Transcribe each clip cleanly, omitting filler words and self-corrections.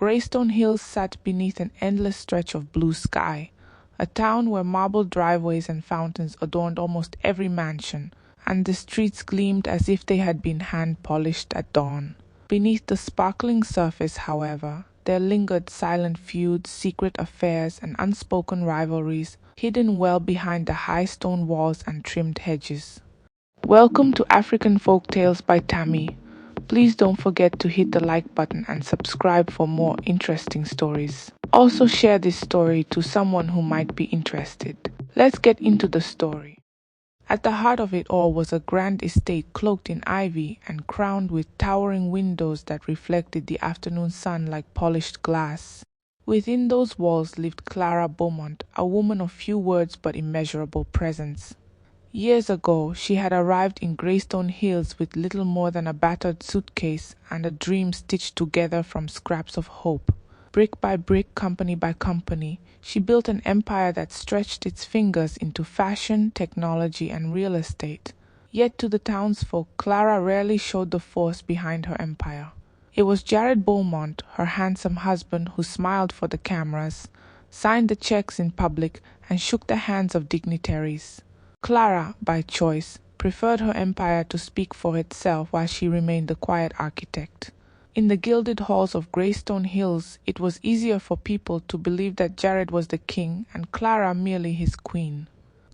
Greystone Hills sat beneath an endless stretch of blue sky, a town where marble driveways and fountains adorned almost every mansion, and the streets gleamed as if they had been hand-polished at dawn. Beneath the sparkling surface, however, there lingered silent feuds, secret affairs, and unspoken rivalries, hidden well behind the high stone walls and trimmed hedges. Welcome to African Folktales by Tammy. Please don't forget to hit the like button and subscribe for more interesting stories. Also share this story to someone who might be interested. Let's get into the story. At the heart of it all was a grand estate cloaked in ivy and crowned with towering windows that reflected the afternoon sun like polished glass. Within those walls lived Clara Beaumont, a woman of few words but immeasurable presence. Years ago, she had arrived in Greystone Hills with little more than a battered suitcase and a dream stitched together from scraps of hope. Brick by brick, company by company, she built an empire that stretched its fingers into fashion, technology, and real estate. Yet to the townsfolk, Clara rarely showed the force behind her empire. It was Jared Beaumont, her handsome husband, who smiled for the cameras, signed the checks in public, and shook the hands of dignitaries. Clara, by choice, preferred her empire to speak for itself while she remained the quiet architect. In the gilded halls of Greystone Hills, it was easier for people to believe that Jared was the king and Clara merely his queen.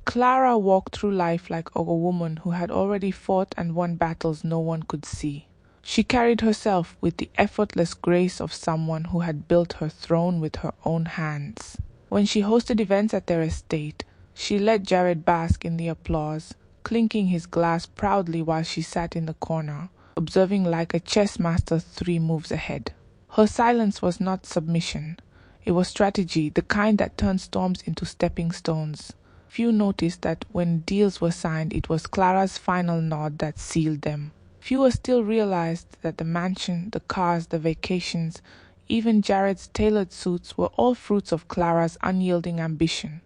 Clara walked through life like a woman who had already fought and won battles no one could see. She carried herself with the effortless grace of someone who had built her throne with her own hands. When she hosted events at their estate, she let Jared bask in the applause, clinking his glass proudly while she sat in the corner, observing like a chess master 3 moves ahead. Her silence was not submission. It was strategy, the kind that turned storms into stepping stones. Few noticed that when deals were signed, it was Clara's final nod that sealed them. Fewer still realized that the mansion, the cars, the vacations, even Jared's tailored suits were all fruits of Clara's unyielding ambition.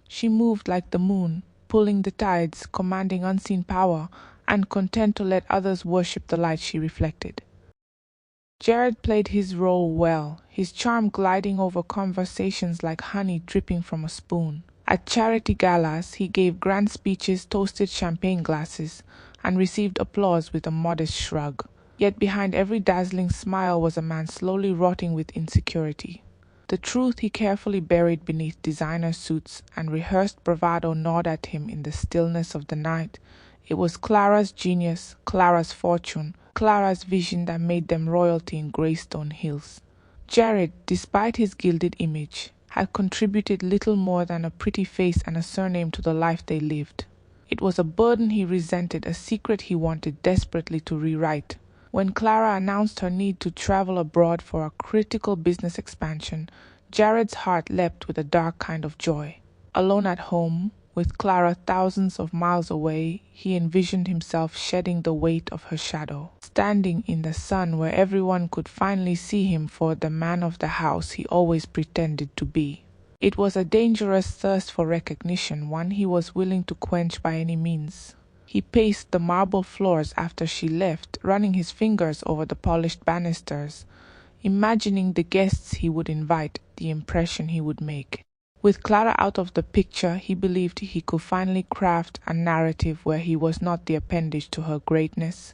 She moved like the moon, pulling the tides, commanding unseen power, and content to let others worship the light she reflected. Jared played his role well, his charm gliding over conversations like honey dripping from a spoon. At charity galas, he gave grand speeches, toasted champagne glasses, and received applause with a modest shrug. Yet behind every dazzling smile was a man slowly rotting with insecurity. The truth he carefully buried beneath designer suits and rehearsed bravado gnawed at him in the stillness of the night. It was Clara's genius, Clara's fortune, Clara's vision that made them royalty in Greystone Hills. Jared, despite his gilded image, had contributed little more than a pretty face and a surname to the life they lived. It was a burden he resented, a secret he wanted desperately to rewrite. When Clara announced her need to travel abroad for a critical business expansion, Jared's heart leapt with a dark kind of joy. Alone at home, with Clara thousands of miles away, he envisioned himself shedding the weight of her shadow, standing in the sun where everyone could finally see him for the man of the house he always pretended to be. It was a dangerous thirst for recognition, one he was willing to quench by any means. He paced the marble floors after she left, running his fingers over the polished banisters, imagining the guests he would invite, the impression he would make. With Clara out of the picture, he believed he could finally craft a narrative where he was not the appendage to her greatness,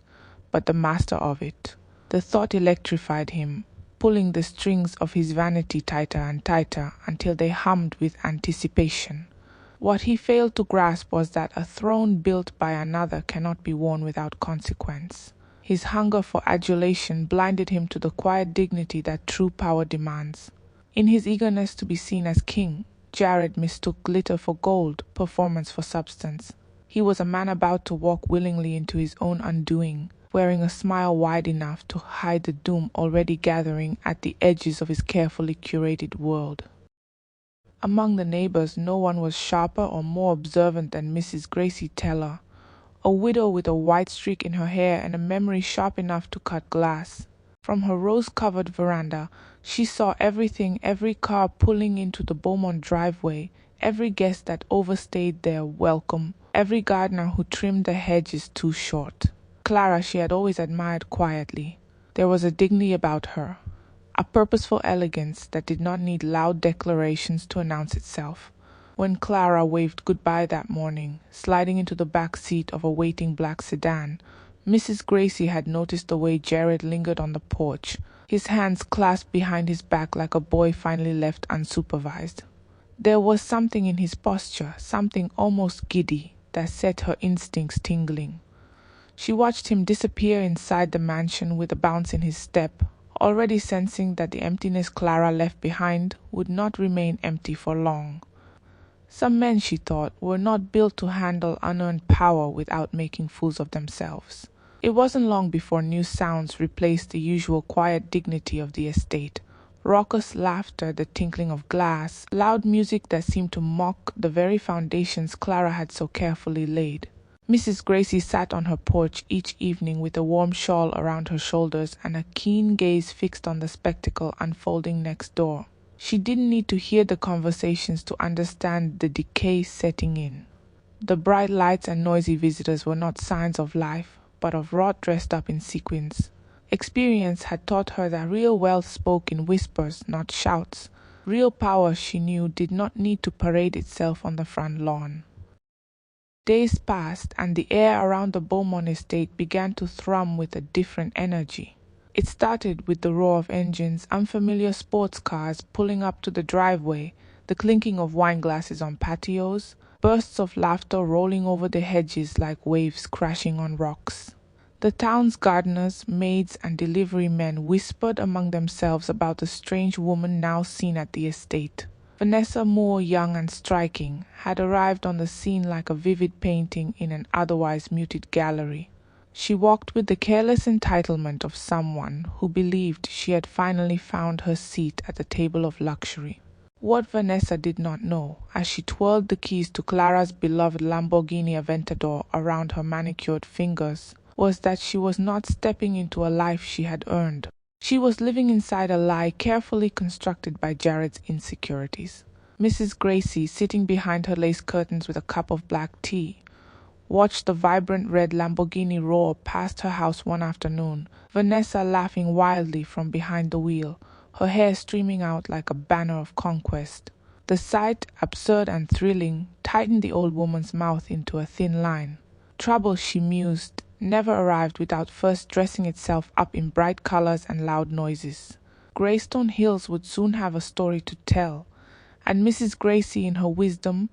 but the master of it. The thought electrified him, pulling the strings of his vanity tighter and tighter until they hummed with anticipation. What he failed to grasp was that a throne built by another cannot be worn without consequence. His hunger for adulation blinded him to the quiet dignity that true power demands. In his eagerness to be seen as king, Jared mistook glitter for gold, performance for substance. He was a man about to walk willingly into his own undoing, wearing a smile wide enough to hide the doom already gathering at the edges of his carefully curated world. Among the neighbors, no one was sharper or more observant than Mrs. Gracie Teller, a widow with a white streak in her hair and a memory sharp enough to cut glass. From her rose-covered veranda, she saw everything, every car pulling into the Beaumont driveway, every guest that overstayed their welcome, every gardener who trimmed the hedges too short. Clara she had always admired quietly. There was a dignity about her, a purposeful elegance that did not need loud declarations to announce itself. When Clara waved goodbye that morning, sliding into the back seat of a waiting black sedan, Mrs. Gracie had noticed the way Jared lingered on the porch, his hands clasped behind his back like a boy finally left unsupervised. There was something in his posture, something almost giddy, that set her instincts tingling. She watched him disappear inside the mansion with a bounce in his step, already sensing that the emptiness Clara left behind would not remain empty for long. Some men, she thought, were not built to handle unearned power without making fools of themselves. It wasn't long before new sounds replaced the usual quiet dignity of the estate. Raucous laughter, the tinkling of glass, loud music that seemed to mock the very foundations Clara had so carefully laid. Mrs. Gracie sat on her porch each evening with a warm shawl around her shoulders and a keen gaze fixed on the spectacle unfolding next door. She didn't need to hear the conversations to understand the decay setting in. The bright lights and noisy visitors were not signs of life, but of rot dressed up in sequins. Experience had taught her that real wealth spoke in whispers, not shouts. Real power, she knew, did not need to parade itself on the front lawn. Days passed, and the air around the Beaumont estate began to thrum with a different energy. It started with the roar of engines, unfamiliar sports cars pulling up to the driveway, the clinking of wine glasses on patios, bursts of laughter rolling over the hedges like waves crashing on rocks. The town's gardeners, maids, and delivery men whispered among themselves about the strange woman now seen at the estate. Vanessa Moore, young and striking, had arrived on the scene like a vivid painting in an otherwise muted gallery. She walked with the careless entitlement of someone who believed she had finally found her seat at the table of luxury. What Vanessa did not know, as she twirled the keys to Clara's beloved Lamborghini Aventador around her manicured fingers, was that she was not stepping into a life she had earned. She was living inside a lie carefully constructed by Jared's insecurities. Mrs. Gracie, sitting behind her lace curtains with a cup of black tea, watched the vibrant red Lamborghini roar past her house one afternoon, Vanessa laughing wildly from behind the wheel, her hair streaming out like a banner of conquest. The sight, absurd and thrilling, tightened the old woman's mouth into a thin line. Trouble, she mused, never arrived without first dressing itself up in bright colors and loud noises. Greystone Hills would soon have a story to tell, and Mrs. Gracie, in her wisdom,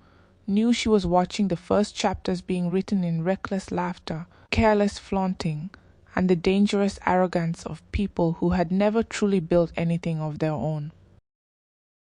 knew she was watching the first chapters being written in reckless laughter, careless flaunting, and the dangerous arrogance of people who had never truly built anything of their own.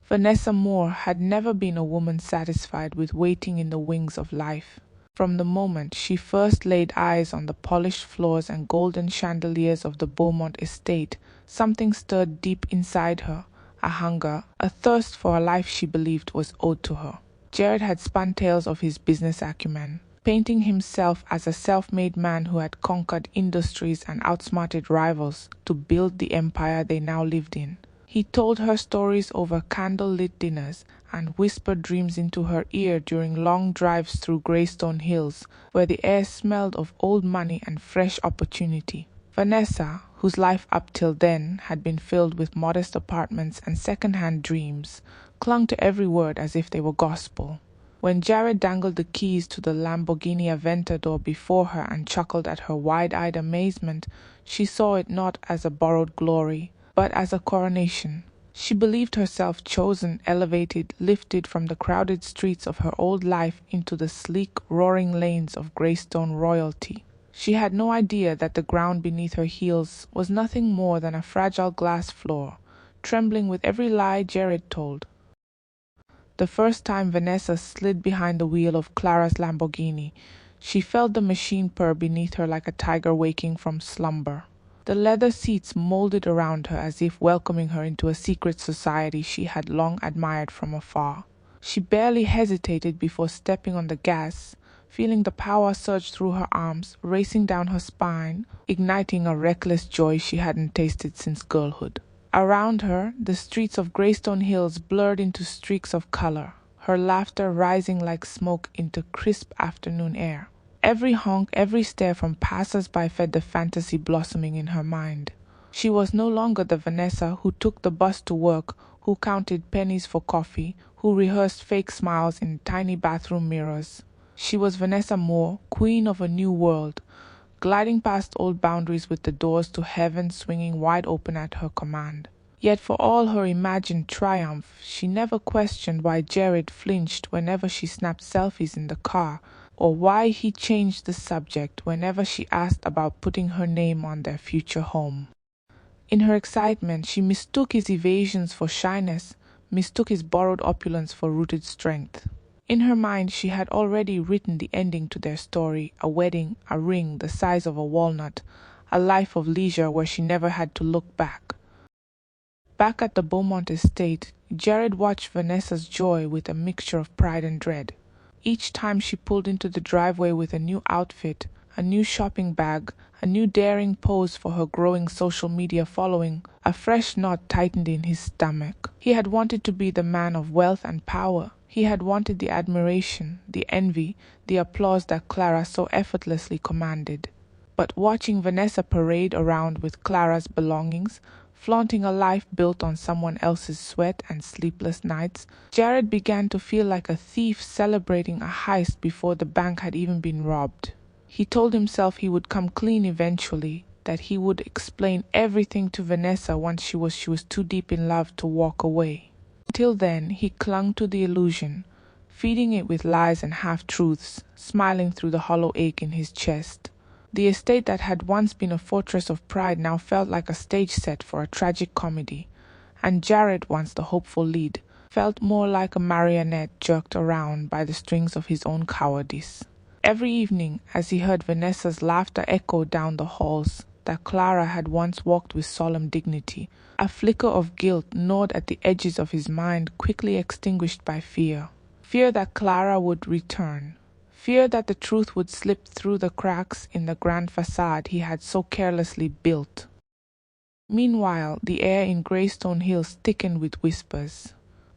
Vanessa Moore had never been a woman satisfied with waiting in the wings of life. From the moment she first laid eyes on the polished floors and golden chandeliers of the Beaumont estate, something stirred deep inside her, a hunger, a thirst for a life she believed was owed to her. Jared had spun tales of his business acumen, painting himself as a self-made man who had conquered industries and outsmarted rivals to build the empire they now lived in. He told her stories over candle-lit dinners and whispered dreams into her ear during long drives through Greystone Hills, where the air smelled of old money and fresh opportunity. Vanessa, whose life up till then had been filled with modest apartments and second-hand dreams, clung to every word as if they were gospel. When Jared dangled the keys to the Lamborghini Aventador before her and chuckled at her wide-eyed amazement, she saw it not as a borrowed glory, but as a coronation. She believed herself chosen, elevated, lifted from the crowded streets of her old life into the sleek, roaring lanes of Greystone royalty. She had no idea that the ground beneath her heels was nothing more than a fragile glass floor, trembling with every lie Jared told. The first time Vanessa slid behind the wheel of Clara's Lamborghini, she felt the machine purr beneath her like a tiger waking from slumber. The leather seats molded around her as if welcoming her into a secret society she had long admired from afar. She barely hesitated before stepping on the gas, feeling the power surge through her arms, racing down her spine, igniting a reckless joy she hadn't tasted since girlhood. Around her, the streets of Greystone Hills blurred into streaks of color, her laughter rising like smoke into crisp afternoon air. Every honk, every stare from passers-by fed the fantasy blossoming in her mind. She was no longer the Vanessa who took the bus to work, who counted pennies for coffee, who rehearsed fake smiles in tiny bathroom mirrors. She was Vanessa Moore, queen of a new world, gliding past old boundaries with the doors to heaven swinging wide open at her command. Yet for all her imagined triumph, she never questioned why Jared flinched whenever she snapped selfies in the car, or why he changed the subject whenever she asked about putting her name on their future home. In her excitement, she mistook his evasions for shyness, mistook his borrowed opulence for rooted strength. In her mind, she had already written the ending to their story, a wedding, a ring the size of a walnut, a life of leisure where she never had to look back. Back at the Beaumont estate, Jared watched Vanessa's joy with a mixture of pride and dread. Each time she pulled into the driveway with a new outfit, a new shopping bag, a new daring pose for her growing social media following, a fresh knot tightened in his stomach. He had wanted to be the man of wealth and power. He had wanted the admiration, the envy, the applause that Clara so effortlessly commanded. But watching Vanessa parade around with Clara's belongings, flaunting a life built on someone else's sweat and sleepless nights, Jared began to feel like a thief celebrating a heist before the bank had even been robbed. He told himself he would come clean eventually, that he would explain everything to Vanessa once she was too deep in love to walk away. Until then, he clung to the illusion, feeding it with lies and half-truths, smiling through the hollow ache in his chest. The estate that had once been a fortress of pride now felt like a stage set for a tragic comedy, and Jared, once the hopeful lead, felt more like a marionette jerked around by the strings of his own cowardice. Every evening, as he heard Vanessa's laughter echo down the halls that Clara had once walked with solemn dignity, a flicker of guilt gnawed at the edges of his mind, quickly extinguished by fear. Fear that Clara would return. Fear that the truth would slip through the cracks in the grand facade he had so carelessly built. Meanwhile, the air in Greystone Hills thickened with whispers.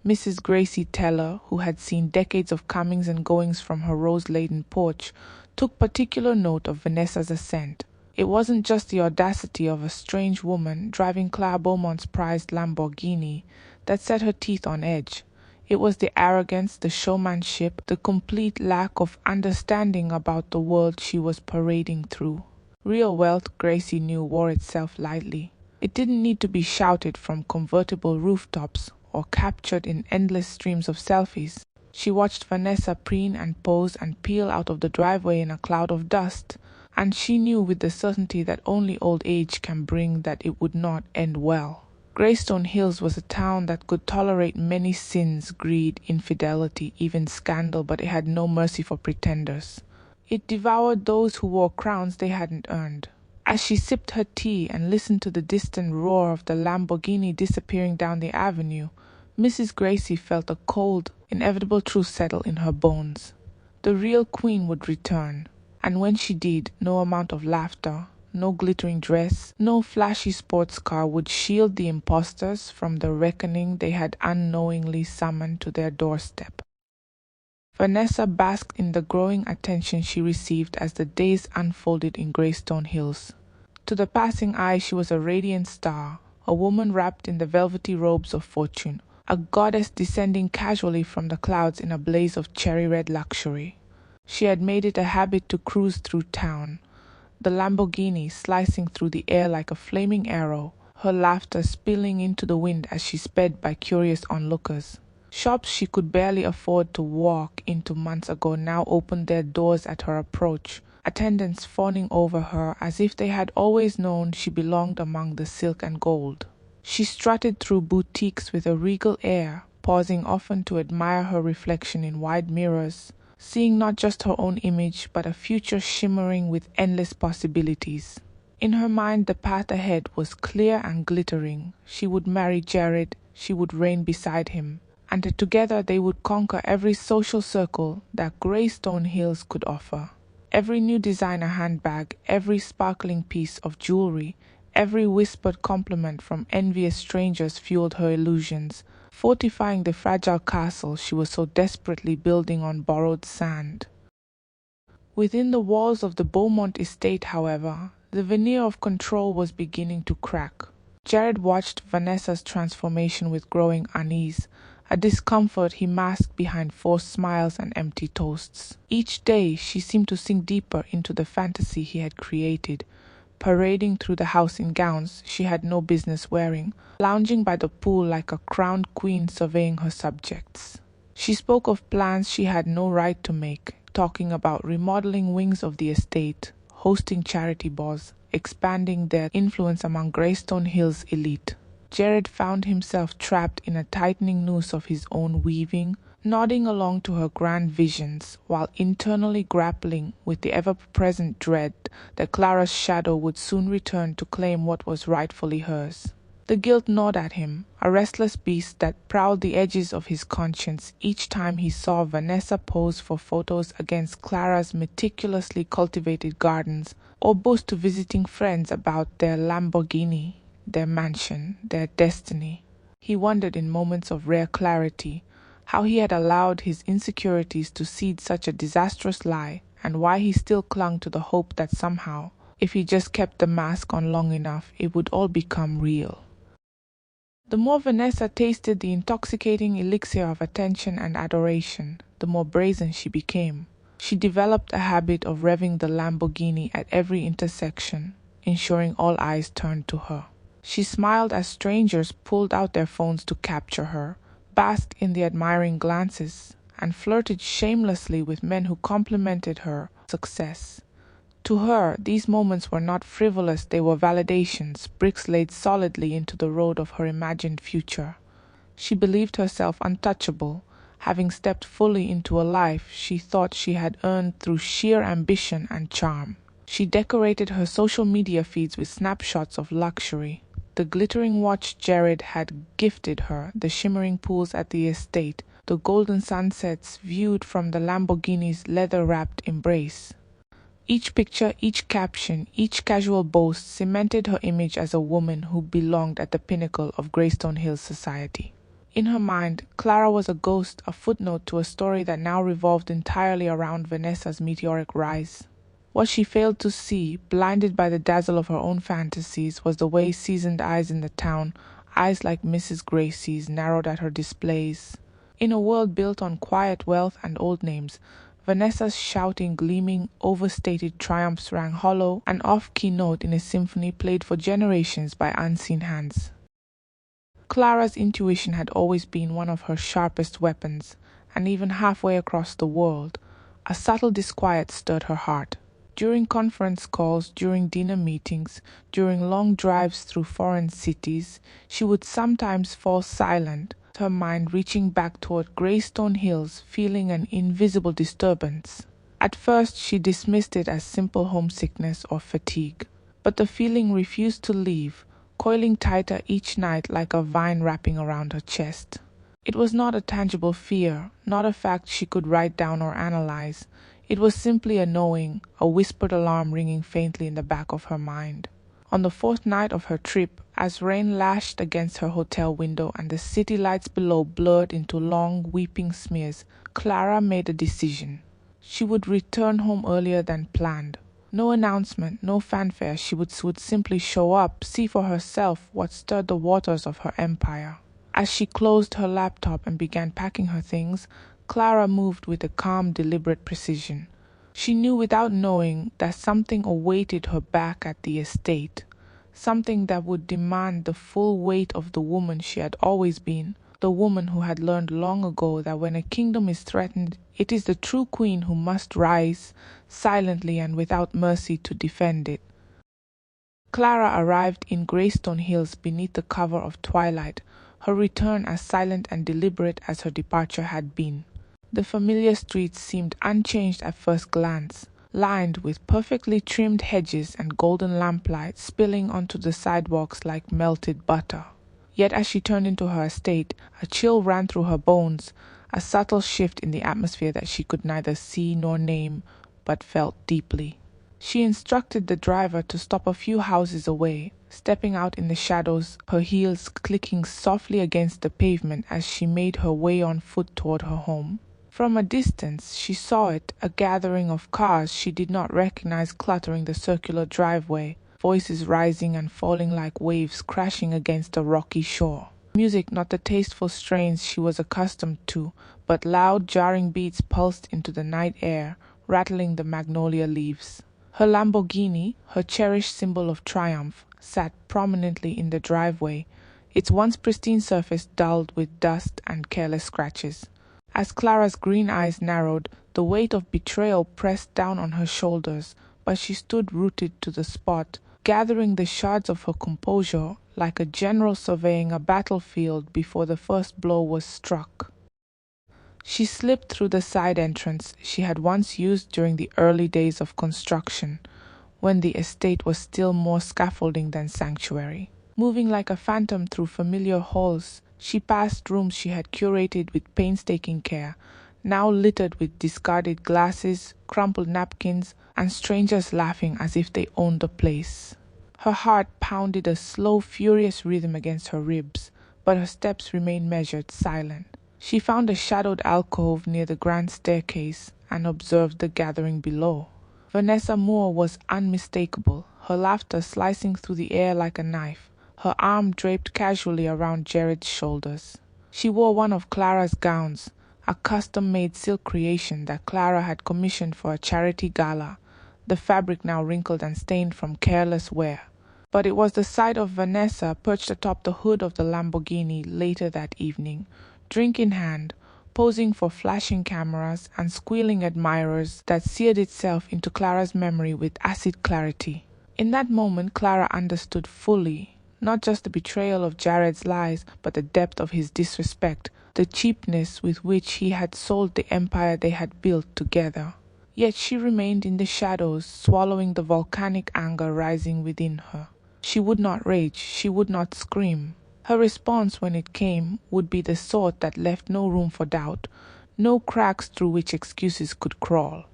Mrs. Gracie Teller, who had seen decades of comings and goings from her rose-laden porch, took particular note of Vanessa's ascent. It wasn't just the audacity of a strange woman driving Clara Beaumont's prized Lamborghini that set her teeth on edge. It was the arrogance, the showmanship, the complete lack of understanding about the world she was parading through. Real wealth, Gracie knew, wore itself lightly. It didn't need to be shouted from convertible rooftops or captured in endless streams of selfies. She watched Vanessa preen and pose and peel out of the driveway in a cloud of dust, and she knew with the certainty that only old age can bring that it would not end well. Greystone Hills was a town that could tolerate many sins, greed, infidelity, even scandal, but it had no mercy for pretenders. It devoured those who wore crowns they hadn't earned. As she sipped her tea and listened to the distant roar of the Lamborghini disappearing down the avenue, Mrs. Gracie felt a cold, inevitable truth settle in her bones. The real queen would return, and when she did, no amount of laughter, no glittering dress, no flashy sports car would shield the impostors from the reckoning they had unknowingly summoned to their doorstep. Vanessa basked in the growing attention she received as the days unfolded in Greystone Hills. To the passing eye, she was a radiant star, a woman wrapped in the velvety robes of fortune, a goddess descending casually from the clouds in a blaze of cherry-red luxury. She had made it a habit to cruise through town, the Lamborghini slicing through the air like a flaming arrow, her laughter spilling into the wind as she sped by curious onlookers. Shops she could barely afford to walk into months ago now opened their doors at her approach, attendants fawning over her as if they had always known she belonged among the silk and gold. She strutted through boutiques with a regal air, pausing often to admire her reflection in wide mirrors, seeing not just her own image but a future shimmering with endless possibilities. In her mind, the path ahead was clear and glittering. She would marry Jared, she would reign beside him, and together they would conquer every social circle that Greystone Hills could offer. Every new designer handbag, every sparkling piece of jewelry, every whispered compliment from envious strangers fueled her illusions, fortifying the fragile castle she was so desperately building on borrowed sand. Within the walls of the Beaumont estate, however, The veneer of control was beginning to crack. Jared watched Vanessa's transformation with growing unease, a discomfort he masked behind forced smiles and empty toasts. Each day she seemed to sink deeper into the fantasy he had created, parading through the house in gowns she had no business wearing, lounging by the pool like a crowned queen surveying her subjects. She spoke of plans she had no right to make, talking about remodeling wings of the estate, hosting charity balls, expanding their influence among Greystone Hills elite. Jared found himself trapped in a tightening noose of his own weaving, nodding along to her grand visions, while internally grappling with the ever-present dread that Clara's shadow would soon return to claim what was rightfully hers. The guilt gnawed at him, a restless beast that prowled the edges of his conscience each time he saw Vanessa pose for photos against Clara's meticulously cultivated gardens, or boast to visiting friends about their Lamborghini, their mansion, their destiny. He wondered in moments of rare clarity how he had allowed his insecurities to seed such a disastrous lie, and why he still clung to the hope that somehow, if he just kept the mask on long enough, it would all become real. The more Vanessa tasted the intoxicating elixir of attention and adoration, the more brazen she became. She developed a habit of revving the Lamborghini at every intersection, ensuring all eyes turned to her. She smiled as strangers pulled out their phones to capture her, basked in the admiring glances, and flirted shamelessly with men who complimented her success. To her, these moments were not frivolous, they were validations, bricks laid solidly into the road of her imagined future. She believed herself untouchable, having stepped fully into a life she thought she had earned through sheer ambition and charm. She decorated her social media feeds with snapshots of luxury. The glittering watch Jared had gifted her, the shimmering pools at the estate, the golden sunsets viewed from the Lamborghini's leather-wrapped embrace. Each picture, each caption, each casual boast cemented her image as a woman who belonged at the pinnacle of Greystone Hills society. In her mind, Clara was a ghost, a footnote to a story that now revolved entirely around Vanessa's meteoric rise. What she failed to see, blinded by the dazzle of her own fantasies, was the way seasoned eyes in the town, eyes like Mrs. Gracie's, narrowed at her displays. In a world built on quiet wealth and old names, Vanessa's shouting, gleaming, overstated triumphs rang hollow, an off-key note in a symphony played for generations by unseen hands. Clara's intuition had always been one of her sharpest weapons, and even halfway across the world, a subtle disquiet stirred her heart. During conference calls, during dinner meetings, during long drives through foreign cities, she would sometimes fall silent, her mind reaching back toward Greystone Hills, feeling an invisible disturbance. At first she dismissed it as simple homesickness or fatigue, but the feeling refused to leave, coiling tighter each night like a vine wrapping around her chest. It was not a tangible fear, not a fact she could write down or analyze. It was simply a knowing, a whispered alarm ringing faintly in the back of her mind. On the fourth night of her trip, as rain lashed against her hotel window and the city lights below blurred into long, weeping smears, Clara made a decision. She would return home earlier than planned. No announcement, no fanfare, she would simply show up, see for herself what stirred the waters of her empire. As she closed her laptop and began packing her things, Clara moved with a calm, deliberate precision. She knew without knowing that something awaited her back at the estate, something that would demand the full weight of the woman she had always been, the woman who had learned long ago that when a kingdom is threatened, it is the true queen who must rise, silently and without mercy, to defend it. Clara arrived in Greystone Hills beneath the cover of twilight, her return as silent and deliberate as her departure had been. The familiar streets seemed unchanged at first glance, lined with perfectly trimmed hedges and golden lamplight spilling onto the sidewalks like melted butter. Yet as she turned into her estate, a chill ran through her bones, a subtle shift in the atmosphere that she could neither see nor name, but felt deeply. She instructed the driver to stop a few houses away, stepping out in the shadows, her heels clicking softly against the pavement as she made her way on foot toward her home. From a distance, she saw it, a gathering of cars she did not recognize cluttering the circular driveway, voices rising and falling like waves crashing against a rocky shore. Music, not the tasteful strains she was accustomed to, but loud, jarring beats pulsed into the night air, rattling the magnolia leaves. Her Lamborghini, her cherished symbol of triumph, sat prominently in the driveway, its once pristine surface dulled with dust and careless scratches. As Clara's green eyes narrowed, the weight of betrayal pressed down on her shoulders, but she stood rooted to the spot, gathering the shards of her composure like a general surveying a battlefield before the first blow was struck. She slipped through the side entrance she had once used during the early days of construction, when the estate was still more scaffolding than sanctuary. Moving like a phantom through familiar halls, she passed rooms she had curated with painstaking care, now littered with discarded glasses, crumpled napkins, and strangers laughing as if they owned the place. Her heart pounded a slow, furious rhythm against her ribs, but her steps remained measured, silent. She found a shadowed alcove near the grand staircase and observed the gathering below. Vanessa Moore was unmistakable, her laughter slicing through the air like a knife, her arm draped casually around Jared's shoulders. She wore one of Clara's gowns, a custom-made silk creation that Clara had commissioned for a charity gala, the fabric now wrinkled and stained from careless wear. But it was the sight of Vanessa perched atop the hood of the Lamborghini later that evening, drink in hand, posing for flashing cameras and squealing admirers that seared itself into Clara's memory with acid clarity. In that moment, Clara understood fully, not just the betrayal of Jared's lies, but the depth of his disrespect, the cheapness with which he had sold the empire they had built together. Yet she remained in the shadows, swallowing the volcanic anger rising within her. She would not rage, she would not scream. Her response, when it came, would be the sort that left no room for doubt, no cracks through which excuses could crawl.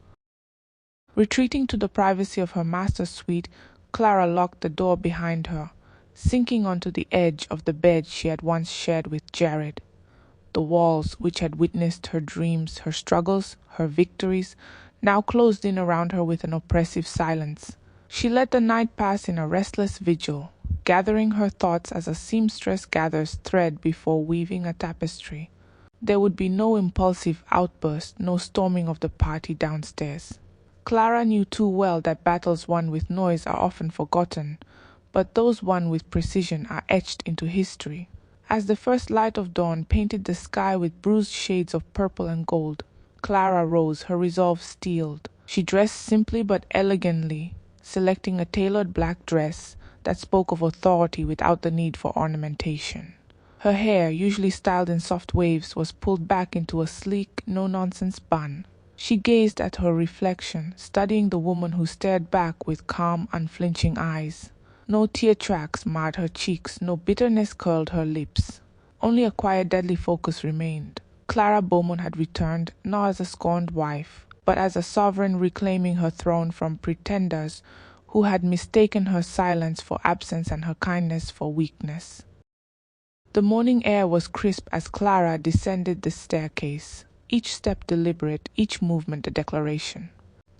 Retreating to the privacy of her master's suite, Clara locked the door behind her, sinking onto the edge of the bed she had once shared with Jared. The walls, which had witnessed her dreams, her struggles, her victories, now closed in around her with an oppressive silence. She let the night pass in a restless vigil, gathering her thoughts as a seamstress gathers thread before weaving a tapestry. There would be no impulsive outburst, no storming of the party downstairs. Clara knew too well that battles won with noise are often forgotten, but those won with precision are etched into history. As the first light of dawn painted the sky with bruised shades of purple and gold, Clara rose, her resolve steeled. She dressed simply but elegantly, selecting a tailored black dress that spoke of authority without the need for ornamentation. Her hair, usually styled in soft waves, was pulled back into a sleek, no-nonsense bun. She gazed at her reflection, studying the woman who stared back with calm, unflinching eyes. No tear tracks marred her cheeks, no bitterness curled her lips. Only a quiet, deadly focus remained. Clara Beaumont had returned, not as a scorned wife, but as a sovereign reclaiming her throne from pretenders who had mistaken her silence for absence and her kindness for weakness. The morning air was crisp as Clara descended the staircase, each step deliberate, each movement a declaration.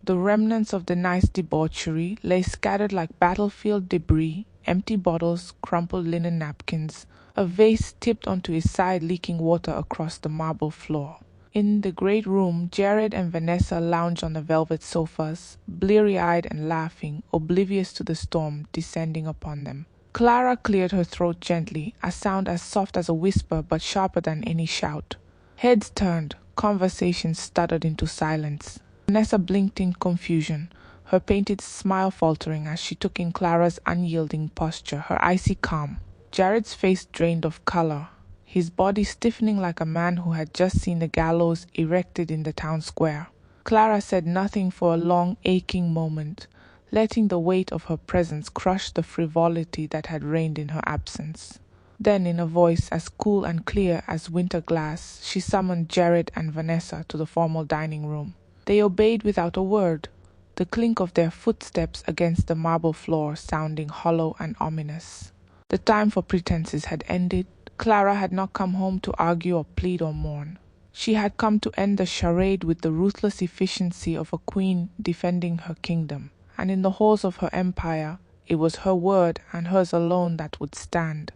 The remnants of the night's debauchery lay scattered like battlefield debris, empty bottles, crumpled linen napkins, a vase tipped onto its side leaking water across the marble floor. In the great room, Jared and Vanessa lounged on the velvet sofas, bleary-eyed and laughing, oblivious to the storm descending upon them. Clara cleared her throat gently, a sound as soft as a whisper but sharper than any shout. Heads turned, conversations stuttered into silence. Vanessa blinked in confusion, her painted smile faltering as she took in Clara's unyielding posture, her icy calm. Jared's face drained of color, his body stiffening like a man who had just seen the gallows erected in the town square. Clara said nothing for a long, aching moment, letting the weight of her presence crush the frivolity that had reigned in her absence. Then, in a voice as cool and clear as winter glass, she summoned Jared and Vanessa to the formal dining room. They obeyed without a word, the clink of their footsteps against the marble floor sounding hollow and ominous. The time for pretenses had ended. Clara had not come home to argue or plead or mourn. She had come to end the charade with the ruthless efficiency of a queen defending her kingdom, and in the halls of her empire, it was her word and hers alone that would stand.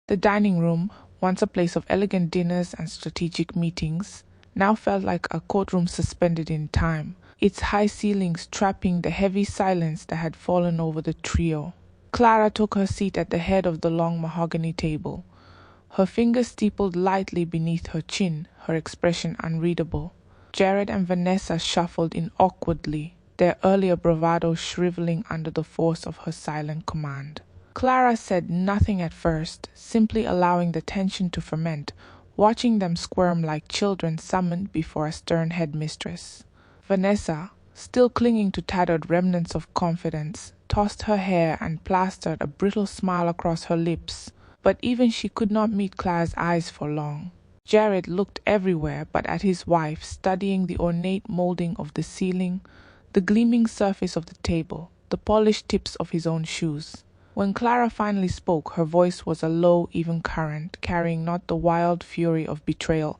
The dining room, once a place of elegant dinners and strategic meetings, now felt like a courtroom suspended in time, its high ceilings trapping the heavy silence that had fallen over the trio. Clara took her seat at the head of the long mahogany table, her fingers steepled lightly beneath her chin, her expression unreadable. Jared and Vanessa shuffled in awkwardly, their earlier bravado shriveling under the force of her silent command. Clara said nothing at first, simply allowing the tension to ferment, watching them squirm like children summoned before a stern headmistress. Vanessa, still clinging to tattered remnants of confidence, tossed her hair and plastered a brittle smile across her lips, but even she could not meet Clara's eyes for long. Jared looked everywhere but at his wife, studying the ornate molding of the ceiling, the gleaming surface of the table, the polished tips of his own shoes. When Clara finally spoke, her voice was a low, even current, carrying not the wild fury of betrayal,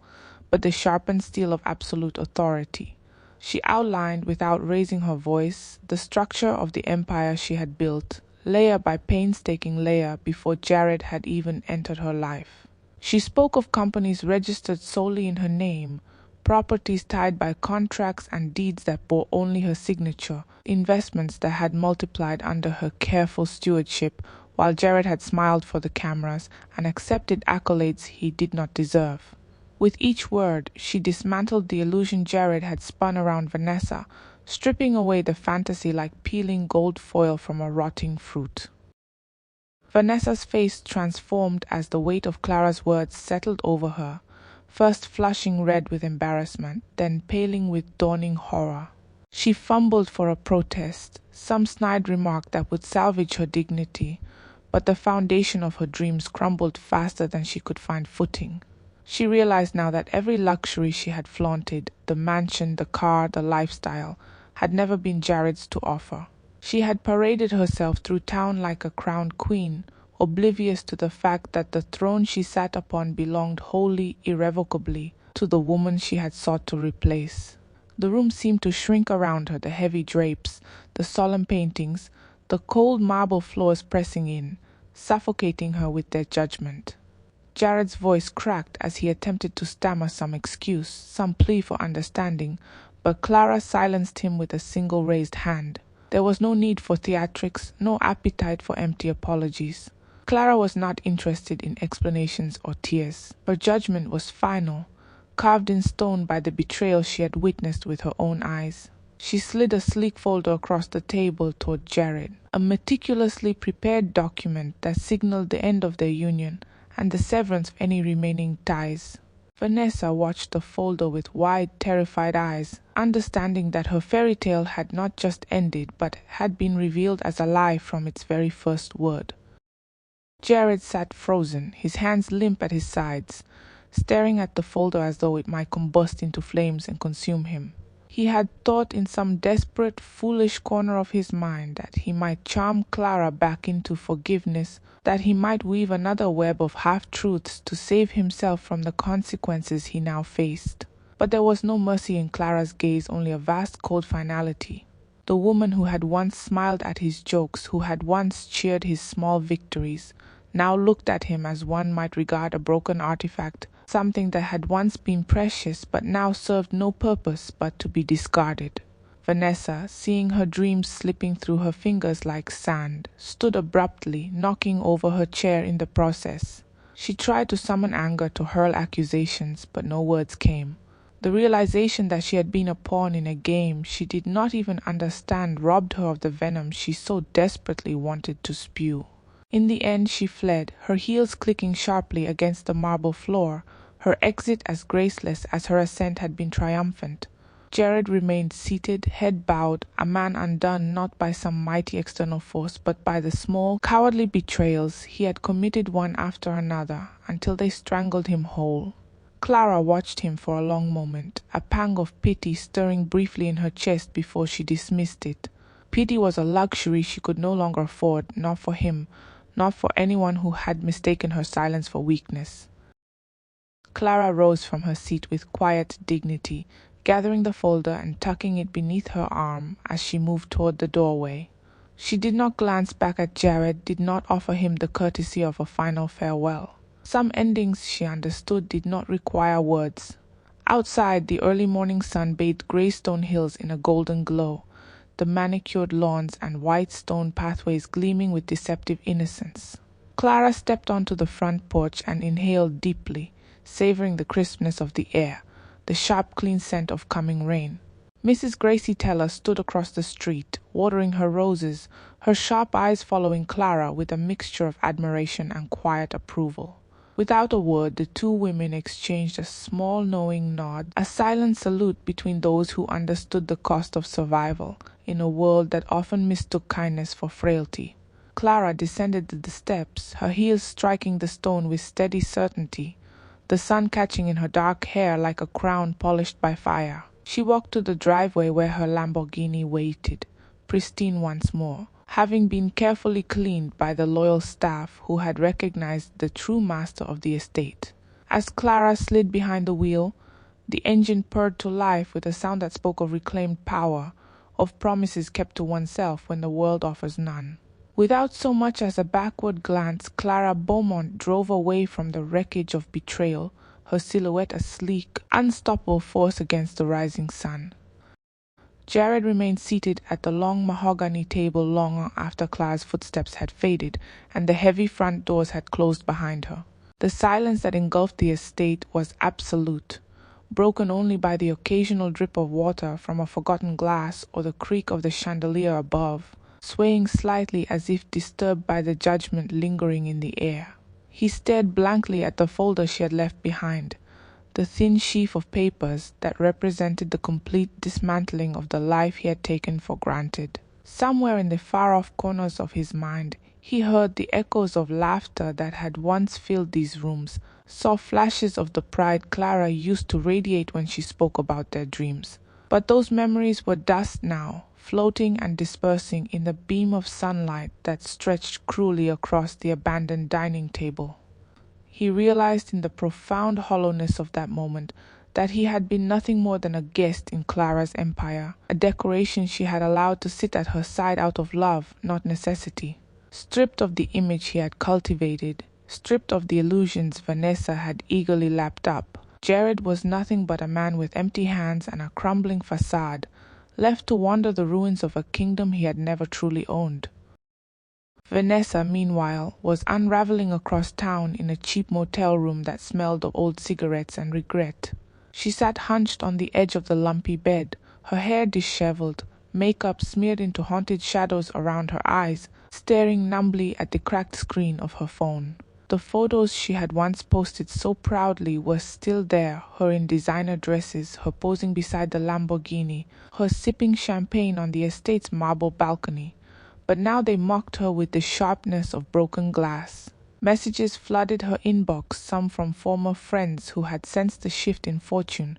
but the sharpened steel of absolute authority. She outlined, without raising her voice, the structure of the empire she had built, layer by painstaking layer, before Jared had even entered her life. She spoke of companies registered solely in her name, properties tied by contracts and deeds that bore only her signature, investments that had multiplied under her careful stewardship, while Jared had smiled for the cameras and accepted accolades he did not deserve. With each word, she dismantled the illusion Jared had spun around Vanessa, stripping away the fantasy like peeling gold foil from a rotting fruit. Vanessa's face transformed as the weight of Clara's words settled over her, first flushing red with embarrassment, then paling with dawning horror. She fumbled for a protest, some snide remark that would salvage her dignity, but the foundation of her dreams crumbled faster than she could find footing. She realized now that every luxury she had flaunted, the mansion, the car, the lifestyle, had never been Jared's to offer. She had paraded herself through town like a crowned queen, oblivious to the fact that the throne she sat upon belonged wholly, irrevocably, to the woman she had sought to replace. The room seemed to shrink around her, the heavy drapes, the solemn paintings, the cold marble floors pressing in, suffocating her with their judgment. Jared's voice cracked as he attempted to stammer some excuse, some plea for understanding, but Clara silenced him with a single raised hand. There was no need for theatrics, no appetite for empty apologies. Clara was not interested in explanations or tears. Her judgment was final, carved in stone by the betrayal she had witnessed with her own eyes. She slid a sleek folder across the table toward Jared, a meticulously prepared document that signaled the end of their union and the severance of any remaining ties. Vanessa watched the folder with wide, terrified eyes, understanding that her fairy tale had not just ended but had been revealed as a lie from its very first word. Jared sat frozen, his hands limp at his sides, staring at the folder as though it might combust into flames and consume him. He had thought in some desperate, foolish corner of his mind that he might charm Clara back into forgiveness, that he might weave another web of half-truths to save himself from the consequences he now faced. But there was no mercy in Clara's gaze, only a vast cold finality. The woman who had once smiled at his jokes, who had once cheered his small victories, now looked at him as one might regard a broken artifact, something that had once been precious but now served no purpose but to be discarded. Vanessa, seeing her dreams slipping through her fingers like sand, stood abruptly, knocking over her chair in the process. She tried to summon anger to hurl accusations, but no words came. The realization that she had been a pawn in a game she did not even understand robbed her of the venom she so desperately wanted to spew. In the end she fled, her heels clicking sharply against the marble floor, her exit as graceless as her ascent had been triumphant. Jared remained seated, head bowed, a man undone not by some mighty external force, but by the small, cowardly betrayals he had committed one after another, until they strangled him whole. Clara watched him for a long moment, a pang of pity stirring briefly in her chest before she dismissed it. Pity was a luxury she could no longer afford, not for him, not for anyone who had mistaken her silence for weakness. Clara rose from her seat with quiet dignity, gathering the folder and tucking it beneath her arm as she moved toward the doorway. She did not glance back at Jared, did not offer him the courtesy of a final farewell. Some endings, she understood, did not require words. Outside, the early morning sun bathed Greystone Hills in a golden glow, the manicured lawns and white stone pathways gleaming with deceptive innocence. Clara stepped onto the front porch and inhaled deeply, savoring the crispness of the air, the sharp, clean scent of coming rain. Mrs. Gracie Teller stood across the street, watering her roses, her sharp eyes following Clara with a mixture of admiration and quiet approval. Without a word, the two women exchanged a small knowing nod, a silent salute between those who understood the cost of survival in a world that often mistook kindness for frailty. Clara descended the steps, her heels striking the stone with steady certainty, the sun catching in her dark hair like a crown polished by fire. She walked to the driveway where her Lamborghini waited, pristine once more, having been carefully cleaned by the loyal staff who had recognized the true master of the estate. As Clara slid behind the wheel, the engine purred to life with a sound that spoke of reclaimed power, of promises kept to oneself when the world offers none. Without so much as a backward glance, Clara Beaumont drove away from the wreckage of betrayal, her silhouette a sleek, unstoppable force against the rising sun. Jared remained seated at the long mahogany table long after Clara's footsteps had faded and the heavy front doors had closed behind her. The silence that engulfed the estate was absolute, broken only by the occasional drip of water from a forgotten glass or the creak of the chandelier above, swaying slightly as if disturbed by the judgment lingering in the air. He stared blankly at the folder she had left behind, the thin sheaf of papers that represented the complete dismantling of the life he had taken for granted. Somewhere in the far-off corners of his mind, he heard the echoes of laughter that had once filled these rooms, saw flashes of the pride Clara used to radiate when she spoke about their dreams. But those memories were dust now, floating and dispersing in the beam of sunlight that stretched cruelly across the abandoned dining table. He realized in the profound hollowness of that moment that he had been nothing more than a guest in Clara's empire, a decoration she had allowed to sit at her side out of love, not necessity. Stripped of the image he had cultivated, stripped of the illusions Vanessa had eagerly lapped up, Jared was nothing but a man with empty hands and a crumbling facade, left to wander the ruins of a kingdom he had never truly owned. Vanessa, meanwhile, was unraveling across town in a cheap motel room that smelled of old cigarettes and regret. She sat hunched on the edge of the lumpy bed, her hair disheveled, makeup smeared into haunted shadows around her eyes, staring numbly at the cracked screen of her phone. The photos she had once posted so proudly were still there, her in designer dresses, her posing beside the Lamborghini, her sipping champagne on the estate's marble balcony. But now they mocked her with the sharpness of broken glass. Messages flooded her inbox, some from former friends who had sensed the shift in fortune,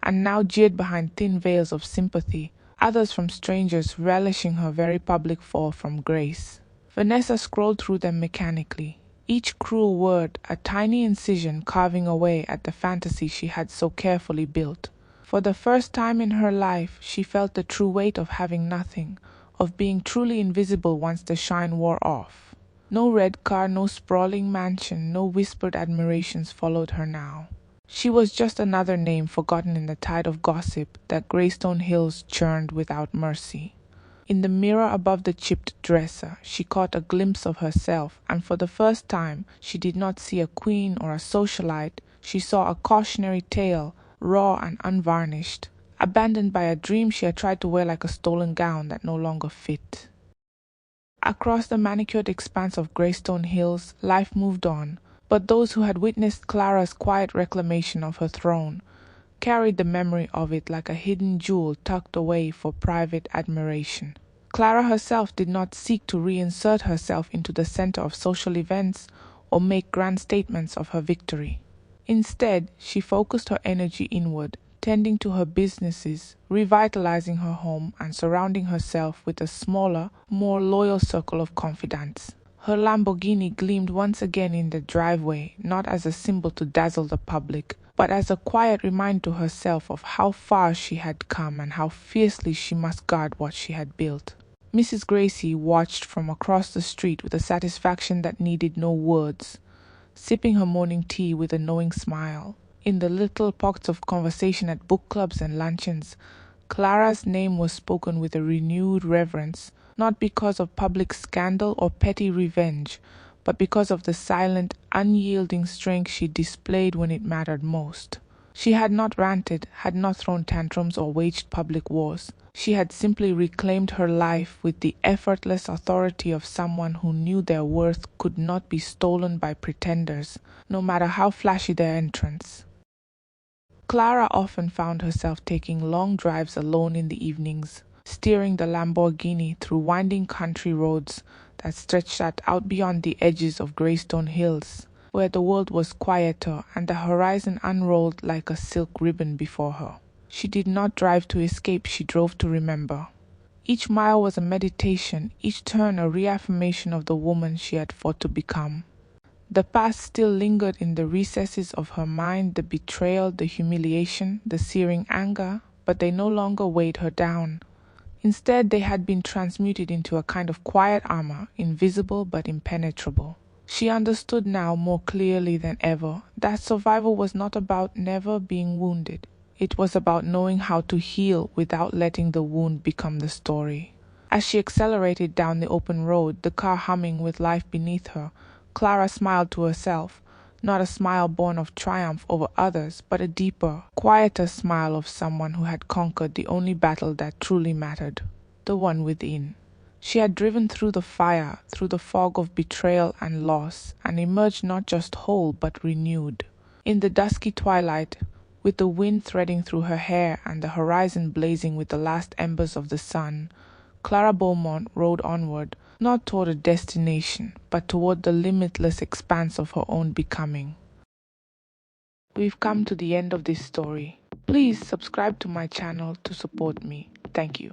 and now jeered behind thin veils of sympathy, others from strangers relishing her very public fall from grace. Vanessa scrolled through them mechanically, each cruel word a tiny incision carving away at the fantasy she had so carefully built. For the first time in her life, she felt the true weight of having nothing, of being truly invisible once the shine wore off. No red car, no sprawling mansion, no whispered admirations followed her now. She was just another name forgotten in the tide of gossip that Greystone Hills churned without mercy. In the mirror above the chipped dresser, she caught a glimpse of herself, and for the first time she did not see a queen or a socialite. She saw a cautionary tale, raw and unvarnished, abandoned by a dream she had tried to wear like a stolen gown that no longer fit. Across the manicured expanse of Greystone Hills, life moved on, but those who had witnessed Clara's quiet reclamation of her throne carried the memory of it like a hidden jewel tucked away for private admiration. Clara herself did not seek to reinsert herself into the center of social events or make grand statements of her victory. Instead, she focused her energy inward, tending to her businesses, revitalizing her home, and surrounding herself with a smaller, more loyal circle of confidants. Her Lamborghini gleamed once again in the driveway, not as a symbol to dazzle the public, but as a quiet reminder to herself of how far she had come and how fiercely she must guard what she had built. Mrs. Gracie watched from across the street with a satisfaction that needed no words, sipping her morning tea with a knowing smile. In the little pockets of conversation at book clubs and luncheons, Clara's name was spoken with a renewed reverence, not because of public scandal or petty revenge, but because of the silent, unyielding strength she displayed when it mattered most. She had not ranted, had not thrown tantrums or waged public wars. She had simply reclaimed her life with the effortless authority of someone who knew their worth could not be stolen by pretenders, no matter how flashy their entrance. Clara often found herself taking long drives alone in the evenings, steering the Lamborghini through winding country roads that stretched out beyond the edges of Greystone Hills, where the world was quieter and the horizon unrolled like a silk ribbon before her. She did not drive to escape, she drove to remember. Each mile was a meditation, each turn a reaffirmation of the woman she had fought to become. The past still lingered in the recesses of her mind, the betrayal, the humiliation, the searing anger, but they no longer weighed her down. Instead, they had been transmuted into a kind of quiet armor, invisible but impenetrable. She understood now more clearly than ever that survival was not about never being wounded. It was about knowing how to heal without letting the wound become the story. As she accelerated down the open road, the car humming with life beneath her, Clara smiled to herself, not a smile born of triumph over others, but a deeper, quieter smile of someone who had conquered the only battle that truly mattered, the one within. She had driven through the fire, through the fog of betrayal and loss, and emerged not just whole but renewed. In the dusky twilight, with the wind threading through her hair and the horizon blazing with the last embers of the sun, Clara Beaumont rode onward, not toward a destination, but toward the limitless expanse of her own becoming. We've come to the end of this story. Please subscribe to my channel to support me. Thank you.